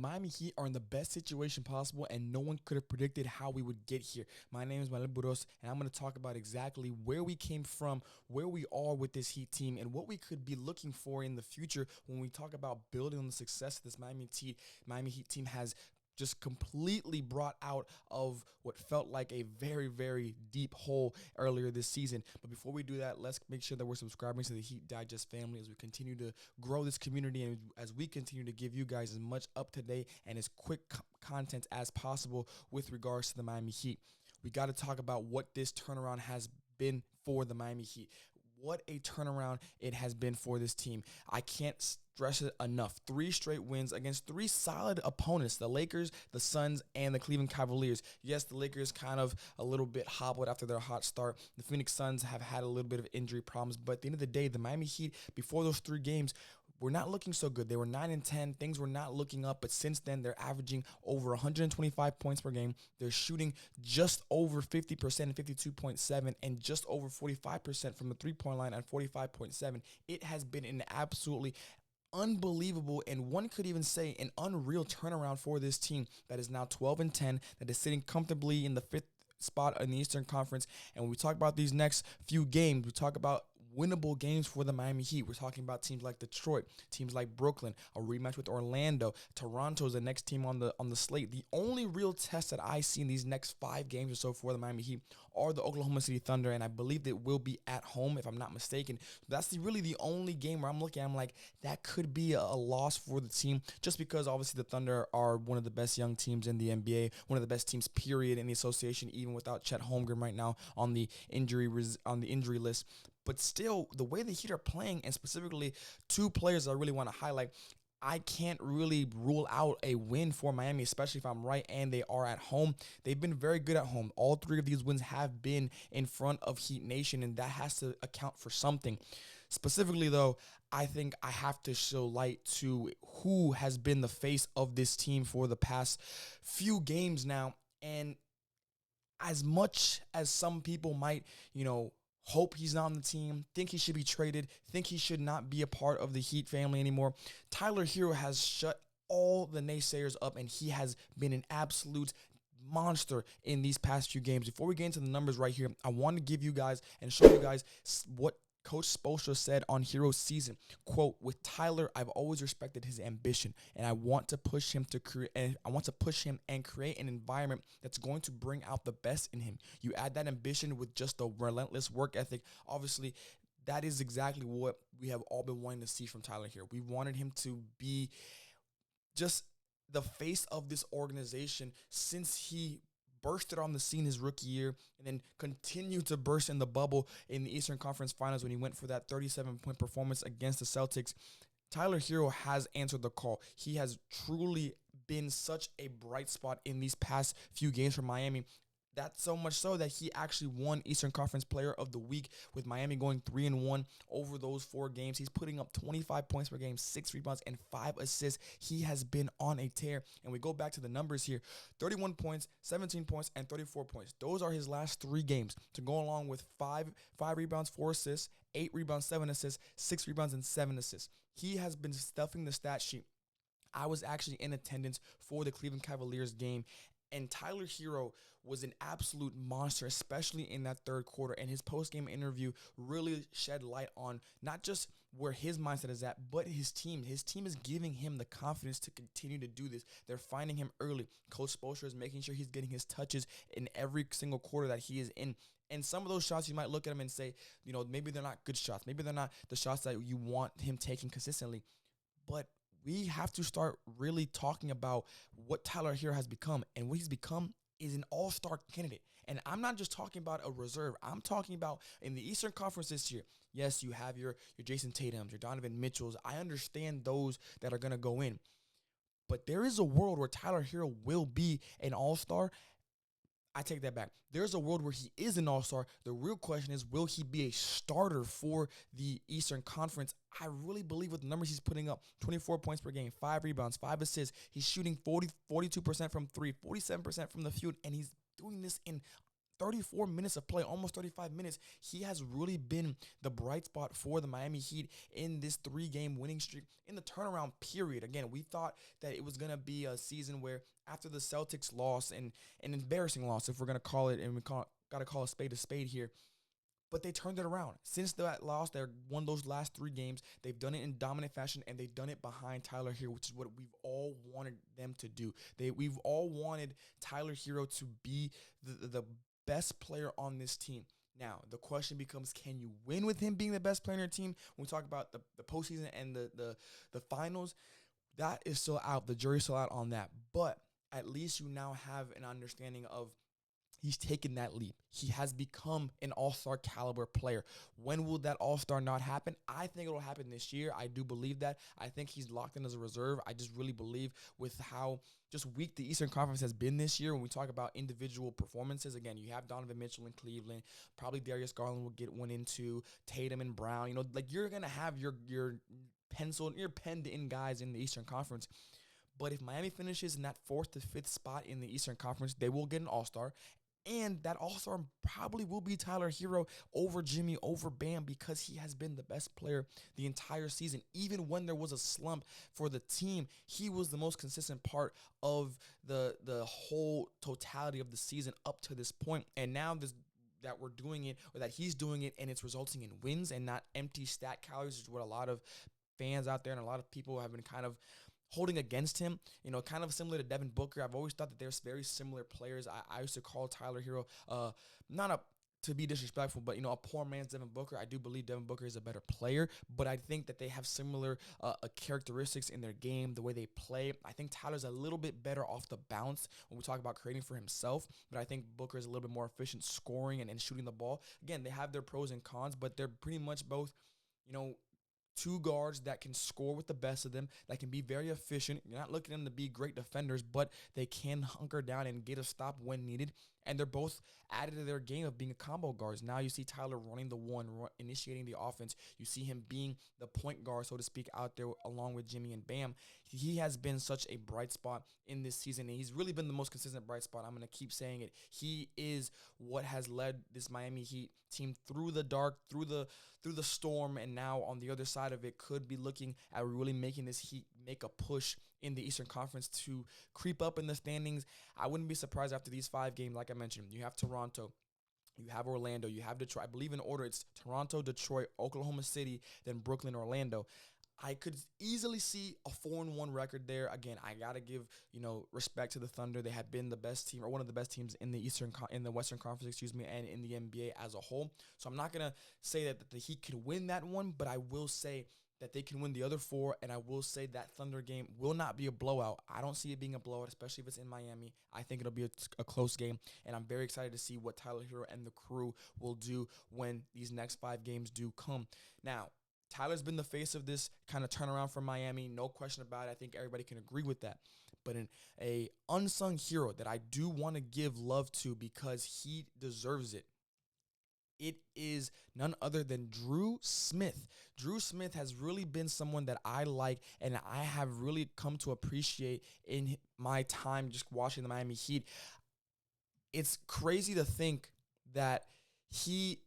Miami Heat are in the best situation possible, and no one could have predicted how we would get here. My name is Manuel Buroz, and I'm going to talk about exactly where we came from, where we are with this Heat team, and what we could be looking for in the future when we talk about building on the success this Miami Heat team has just completely brought out of what felt like a very, very deep hole earlier this season. But before we do that, let's make sure that we're subscribing to the Heat Digest family as we continue to grow this community and as we continue to give you guys as much up-to-date and as quick content as possible with regards to the Miami Heat. We got to talk about what this turnaround has been for the Miami Heat. What a turnaround it has been for this team. I can't stress it enough. 3 straight wins against 3 solid opponents, the Lakers, the Suns, and the Cleveland Cavaliers. Yes, the Lakers kind of a little bit hobbled after their hot start. The Phoenix Suns have had a little bit of injury problems, but at the end of the day, the Miami Heat, before those 3 games, were not looking so good. They were 9-10. Things were not looking up, but since then, they're averaging over 125 points per game. They're shooting just over 50% 52.7, and just over 45% from the three-point line at 45.7. It has been an absolutely unbelievable, and one could even say an unreal turnaround for this team that is now 12-10, that is sitting comfortably in the 5th spot in the Eastern Conference. And when we talk about these next few games, we talk about winnable games for the Miami Heat. We're talking about teams like Detroit, teams like Brooklyn, a rematch with Orlando. Toronto is the next team on the slate. The only real test that I see in these next 5 games or so for the Miami Heat are the Oklahoma City Thunder, and I believe it will be at home, if I'm not mistaken. That's really the only game where I'm looking at, I'm like, that could be a loss for the team, just because obviously the Thunder are one of the best young teams in the NBA, one of the best teams, period, in the association, even without Chet Holmgren right now on the injury list. But still, the way the Heat are playing, and specifically 2 players I really want to highlight, I can't really rule out a win for Miami, especially if I'm right and they are at home. They've been very good at home. All 3 of these wins have been in front of Heat Nation, and that has to account for something. Specifically, though, I think I have to show light to who has been the face of this team for the past few games now. And as much as some people might, hope he's not on the team, think he should be traded, think he should not be a part of the Heat family anymore, Tyler Herro has shut all the naysayers up, and he has been an absolute monster in these past few games. Before we get into the numbers right here, I want to give you guys and show you guys what Coach Spoelstra said on Herro's season. Quote, "With Tyler, I've always respected his ambition, and I want to push him and create an environment that's going to bring out the best in him. You add that ambition with just a relentless work ethic. Obviously, that is exactly what we have all been wanting to see from Tyler Herro. We wanted him to be just the face of this organization since he bursted on the scene his rookie year, and then continued to burst in the bubble in the Eastern Conference Finals when he went for that 37-point performance against the Celtics. Tyler Herro has answered the call. He has truly been such a bright spot in these past few games for Miami. That's so much so that he actually won Eastern Conference Player of the Week, with Miami going 3-1 over those 4 games. He's putting up 25 points per game, 6 rebounds, and 5 assists. He has been on a tear. And we go back to the numbers here: 31 points, 17 points, and 34 points. Those are his last 3 games, to go along with 5 rebounds, 4 assists, 8 rebounds, 7 assists, 6 rebounds, and 7 assists. He has been stuffing the stat sheet. I was actually in attendance for the Cleveland Cavaliers game, and Tyler Herro was an absolute monster, especially in that 3rd quarter. And his post-game interview really shed light on not just where his mindset is at, but his team. His team is giving him the confidence to continue to do this. They're finding him early. Coach Spoelstra is making sure he's getting his touches in every single quarter that he is in. And some of those shots, you might look at him and say, maybe they're not good shots. Maybe they're not the shots that you want him taking consistently. But we have to start really talking about what Tyler Herro has become. And what he's become is an all-star candidate. And I'm not just talking about a reserve. I'm talking about in the Eastern Conference this year. Yes, you have your Jason Tatums, your Donovan Mitchells. I understand those that are going to go in. But there is a world where Tyler Herro will be an all-star. I take that back. There's a world where he is an all-star. The real question is, will he be a starter for the Eastern Conference? I really believe with the numbers he's putting up: 24 points per game, 5 rebounds, 5 assists. He's shooting 42% from 3, 47% from the field, and he's doing this in 34 minutes of play, almost 35 minutes. He has really been the bright spot for the Miami Heat in this 3-game winning streak, in the turnaround period. Again, we thought that it was going to be a season where after the Celtics loss, and an embarrassing loss, if we're going to call it, and got to call a spade here, but they turned it around. Since that loss, they won those last 3 games. They've done it in dominant fashion, and they've done it behind Tyler Herro, which is what we've all wanted them to do. We've all wanted Tyler Herro to be the best player on this team. Now, the question becomes, can you win with him being the best player on your team? When we talk about the postseason and the finals, that is still out. The jury's still out on that. But at least you now have an understanding of he's taken that leap. He has become an all-star caliber player. When will that all-star not happen? I think it'll happen this year. I do believe that. I think he's locked in as a reserve. I just really believe with how just weak the Eastern Conference has been this year. When we talk about individual performances, again, you have Donovan Mitchell in Cleveland. Probably Darius Garland will get one into Tatum and Brown. You know, like, you're going to have your penned in guys in the Eastern Conference. But if Miami finishes in that 4th to 5th spot in the Eastern Conference, they will get an all-star. And that all-star probably will be Tyler Herro over Jimmy, over Bam, because he has been the best player the entire season. Even when there was a slump for the team, he was the most consistent part of the whole totality of the season up to this point. And now that we're doing it, or that he's doing it, and it's resulting in wins and not empty stat calories, which is what a lot of fans out there and a lot of people have been kind of holding against him, you know, kind of similar to Devin Booker. I've always thought that they're very similar players. I used to call Tyler Herro, to be disrespectful, but, you know, a poor man's Devin Booker. I do believe Devin Booker is a better player, but I think that they have similar characteristics in their game, the way they play. I think Tyler's a little bit better off the bounce when we talk about creating for himself, but I think Booker is a little bit more efficient scoring and shooting the ball. Again, they have their pros and cons, but they're pretty much both, you know, 2 guards that can score with the best of them, that can be very efficient. You're not looking at them to be great defenders, but they can hunker down and get a stop when needed. And they're both added to their game of being a combo guards. Now you see Tyler running the one, initiating the offense. You see him being the point guard, so to speak, out there along with Jimmy and Bam. He has been such a bright spot in this season, and he's really been the most consistent bright spot. I'm going to keep saying it. He is what has led this Miami Heat team through the dark, through the storm, and now on the other side of it could be looking at really making this Heat make a push in the Eastern Conference to creep up in the standings. I wouldn't be surprised after these 5 games. Like I mentioned, you have Toronto, you have Orlando, you have Detroit. I believe in order it's Toronto, Detroit, Oklahoma City, then Brooklyn, Orlando. I could easily see a 4-1 record there. Again, I gotta give, you know, respect to the Thunder. They have been the best team, or one of the best teams in the Western Conference, and in the NBA as a whole. So I'm not gonna say that the Heat can win that one, but I will say that they can win the other 4, and I will say that Thunder game will not be a blowout. I don't see it being a blowout, especially if it's in Miami. I think it'll be a close game, and I'm very excited to see what Tyler Herro and the crew will do when these next 5 games do come. Now, Tyler's been the face of this kind of turnaround for Miami, no question about it. I think everybody can agree with that. But a unsung hero that I do want to give love to because he deserves it, it is none other than Drew Smith. Drew Smith has really been someone that I like and I have really come to appreciate in my time just watching the Miami Heat. It's crazy to think that he,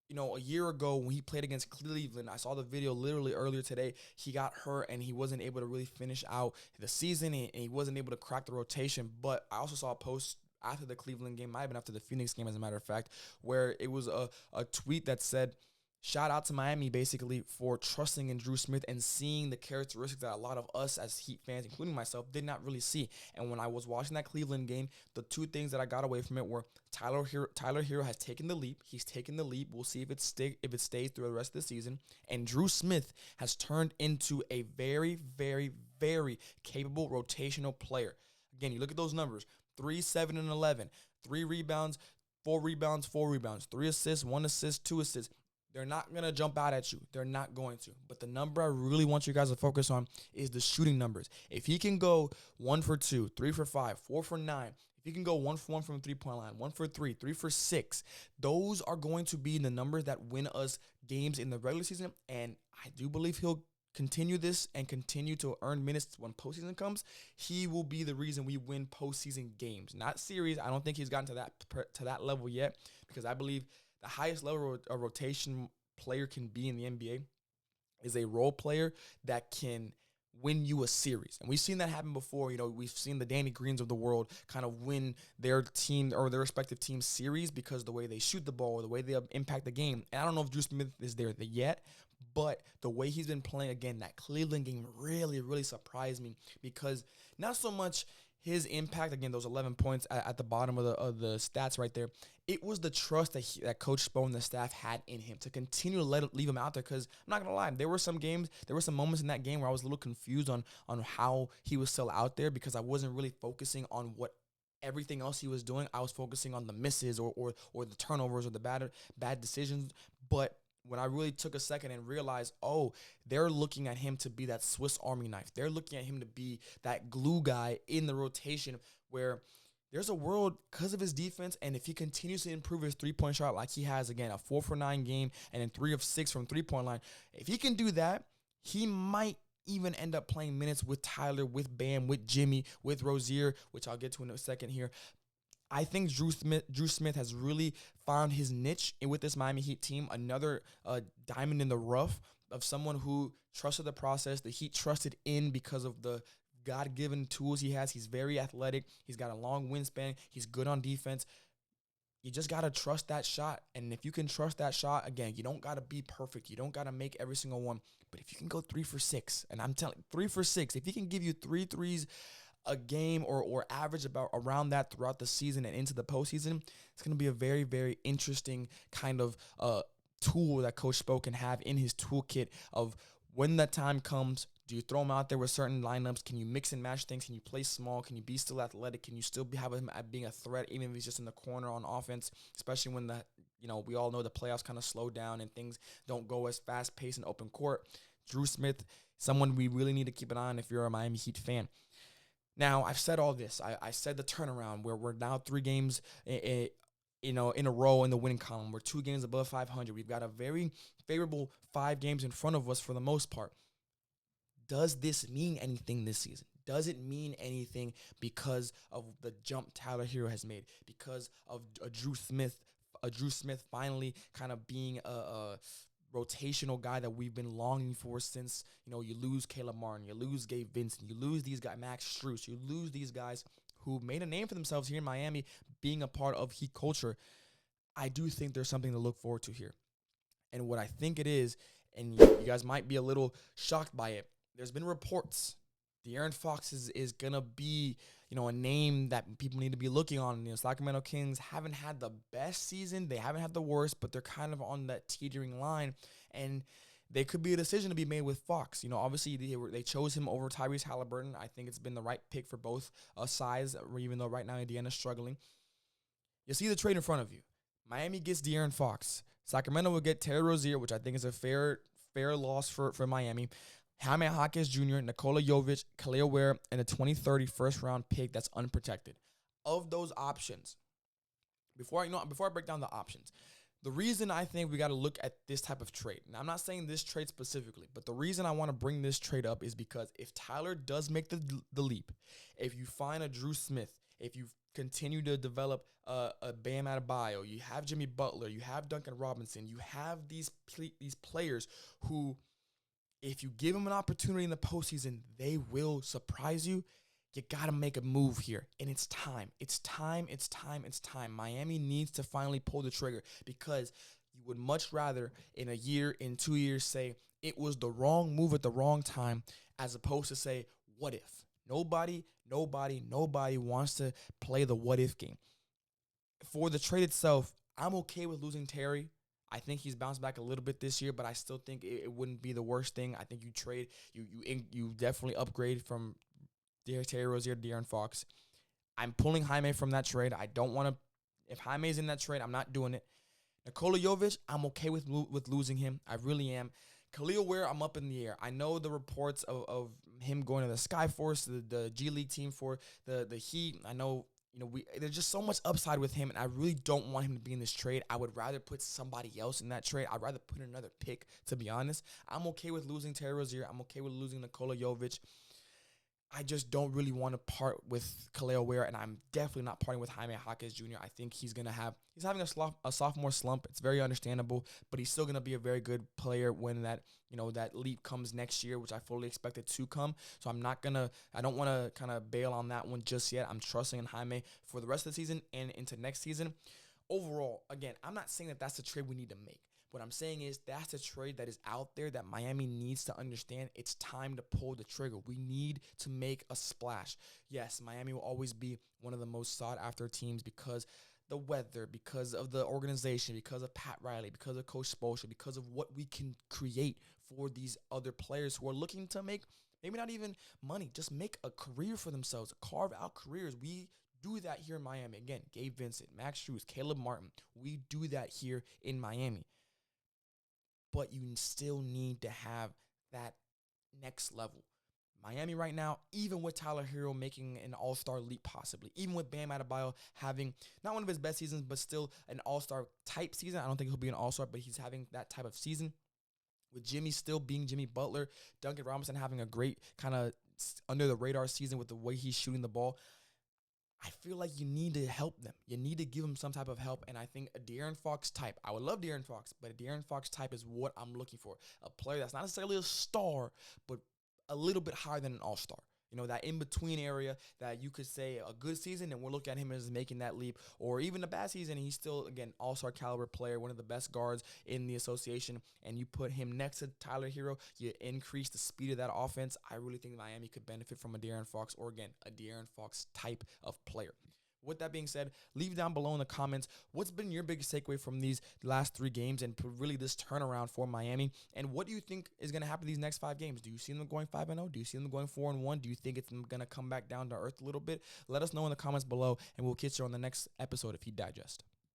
you know, a year ago when he played against Cleveland, I saw the video literally earlier today. He got hurt and he wasn't able to really finish out the season, and he wasn't able to crack the rotation. But I also saw a post after the Cleveland game, might have been after the Phoenix game, as a matter of fact, where it was a tweet that said, shout out to Miami, basically, for trusting in Drew Smith and seeing the characteristics that a lot of us as Heat fans, including myself, did not really see. And when I was watching that Cleveland game, the 2 things that I got away from it were Tyler Herro has taken the leap. He's taken the leap. We'll see if it stays through the rest of the season. And Drew Smith has turned into a very, very, very capable rotational player. Again, you look at those numbers, 3, 7, and 11, 3 rebounds, 4 rebounds, 4 rebounds, 3 assists, 1 assist, 2 assists. They're not going to jump out at you. They're not going to. But the number I really want you guys to focus on is the shooting numbers. If he can go 1 for 2, 3 for 5, 4 for 9, if he can go 1 for 1 from the 3-point line, 1 for 3, 3 for 6, those are going to be the numbers that win us games in the regular season. And I do believe he'll continue this and continue to earn minutes when postseason comes, he will be the reason we win postseason games, not series. I don't think he's gotten to that level yet, because I believe the highest level a rotation player can be in the NBA is a role player that can win you a series. And we've seen that happen before. We've seen the Danny Greens of the world kind of win their team or their respective team series because of the way they shoot the ball or the way they impact the game. And I don't know if Drew Smith is there yet, but the way he's been playing, again, that Cleveland game really, really surprised me, because not so much his impact, again, those 11 points at the bottom of the stats right there, it was the trust that Coach Spo and the staff had in him to continue to leave him out there. Because I'm not going to lie, there were some moments in that game where I was a little confused on how he was still out there, because I wasn't really focusing on what everything else he was doing. I was focusing on the misses or the turnovers or the bad decisions. But when I really took a second and realized, they're looking at him to be that Swiss Army knife. They're looking at him to be that glue guy in the rotation, where there's a world, because of his defense, and if he continues to improve his three-point shot like he has, again, a 4-for-9 game and then 3 of 6 from three-point line, if he can do that, he might even end up playing minutes with Tyler, with Bam, with Jimmy, with Rozier, which I'll get to in a second here. I think Drew Smith has really found his niche with this Miami Heat team. Another diamond in the rough of someone who trusted the process. The Heat trusted in because of the God-given tools he has. He's very athletic. He's got a long wingspan. He's good on defense. You just got to trust that shot. And if you can trust that shot, again, you don't got to be perfect. You don't got to make every single one. But if you can go 3 for 6, and I'm telling you, 3 for 6, if he can give you 3 threes a game or average about around that throughout the season and into the postseason, it's going to be a very, very interesting kind of tool that Coach Spo can have in his toolkit of when that time comes. Do you throw him out there with certain lineups? Can you mix and match things? Can you play small? Can you be still athletic? Can you still have him being a threat, even if he's just in the corner on offense, especially when we all know the playoffs kind of slow down and things don't go as fast-paced in open court. Drew Smith, someone we really need to keep an eye on if you're a Miami Heat fan. Now, I've said all this. I said the turnaround, where we're now 3 games in a row in the winning column. We're 2 games above 500. We've got a very favorable 5 games in front of us for the most part. Does this mean anything this season? Does it mean anything because of the jump Tyler Herro has made? Because of a Drew Smith finally kind of being a rotational guy that we've been longing for since, you lose Caleb Martin, you lose Gabe Vincent, you lose these guys, Max Strus, you lose these guys who made a name for themselves here in Miami being a part of Heat culture. I do think there's something to look forward to here. And what I think it is, and you guys might be a little shocked by it, there's been reports De'Aaron Fox is going to be, a name that people need to be looking on. Sacramento Kings haven't had the best season. They haven't had the worst, but they're kind of on that teetering line. And there could be a decision to be made with Fox. Obviously, they chose him over Tyrese Halliburton. I think it's been the right pick for both sides, even though right now Indiana's struggling. You see the trade in front of you. Miami gets De'Aaron Fox. Sacramento will get Terry Rozier, which I think is a fair loss for Miami. Jaime Jaquez Jr., Nikola Jovic, Khalil Ware, and a 2030 first-round pick that's unprotected. Of those options, before I break down the options, the reason I think we got to look at this type of trade, and I'm not saying this trade specifically, but the reason I want to bring this trade up is because if Tyler does make the leap, if you find a Drew Smith, if you continue to develop a Bam Adebayo, you have Jimmy Butler, you have Duncan Robinson, you have these players who, if you give them an opportunity in the postseason, they will surprise you. You got to make a move here, and it's time. It's time. Miami needs to finally pull the trigger, because you would much rather in a year, in 2 years, say it was the wrong move at the wrong time, as opposed to say, what if? Nobody wants to play the what if game. For the trade itself, I'm okay with losing Terry. I think he's bounced back a little bit this year, but I still think it wouldn't be the worst thing. I think you definitely upgrade from Terry Rozier to De'Aaron Fox. I'm pulling Jaime from that trade. I don't want to. If Jaime's in that trade, I'm not doing it. Nikola Jovic, I'm okay with losing him. I really am. Khalil Ware, I'm up in the air. I know the reports of him going to the Skyforce, the G League team for the Heat. I know there's just so much upside with him, and I really don't want him to be in this trade. I would rather put somebody else in that trade. I'd rather put another pick, to be honest. I'm okay with losing Terry Rozier. I'm okay with losing Nikola Jovic. I just don't really want to part with Kaleo Ware, and I'm definitely not parting with Jaime Jaquez Jr. I think he's having a sophomore slump. It's very understandable, but he's still going to be a very good player when that leap comes next year, which I fully expect it to come. So I don't want to kind of bail on that one just yet. I'm trusting in Jaime for the rest of the season and into next season. Overall, again, I'm not saying that that's the trade we need to make. What I'm saying is that's a trade that is out there that Miami needs to understand. It's time to pull the trigger. We need to make a splash. Yes, Miami will always be one of the most sought after teams because the weather, because of the organization, because of Pat Riley, because of Coach Spoelstra, because of what we can create for these other players who are looking to make maybe not even money, just make a career for themselves, carve out careers. We do that here in Miami. Again, Gabe Vincent, Max Strus, Caleb Martin. We do that here in Miami. But you still need to have that next level. Miami right now, even with Tyler Herro making an all-star leap possibly, even with Bam Adebayo having not one of his best seasons, but still an all-star type season. I don't think he'll be an all-star, but he's having that type of season. With Jimmy still being Jimmy Butler, Duncan Robinson having a great kind of under-the-radar season with the way he's shooting the ball. I feel like you need to help them. You need to give them some type of help, and I think a De'Aaron Fox type, I would love De'Aaron Fox, but a De'Aaron Fox type is what I'm looking for. A player that's not necessarily a star, but a little bit higher than an all-star. That in-between area that you could say a good season, and we'll look at him as making that leap, or even a bad season, and he's still, again, all-star caliber player, one of the best guards in the association, and you put him next to Tyler Herro, you increase the speed of that offense. I really think Miami could benefit from a De'Aaron Fox, or again, a De'Aaron Fox type of player. With that being said, leave down below in the comments what's been your biggest takeaway from these last 3 games and really this turnaround for Miami. And what do you think is going to happen these next 5 games? Do you see them going 5-0? Do you see them going 4-1? Do you think it's going to come back down to earth a little bit? Let us know in the comments below, and we'll catch you on the next episode of Heat Digest.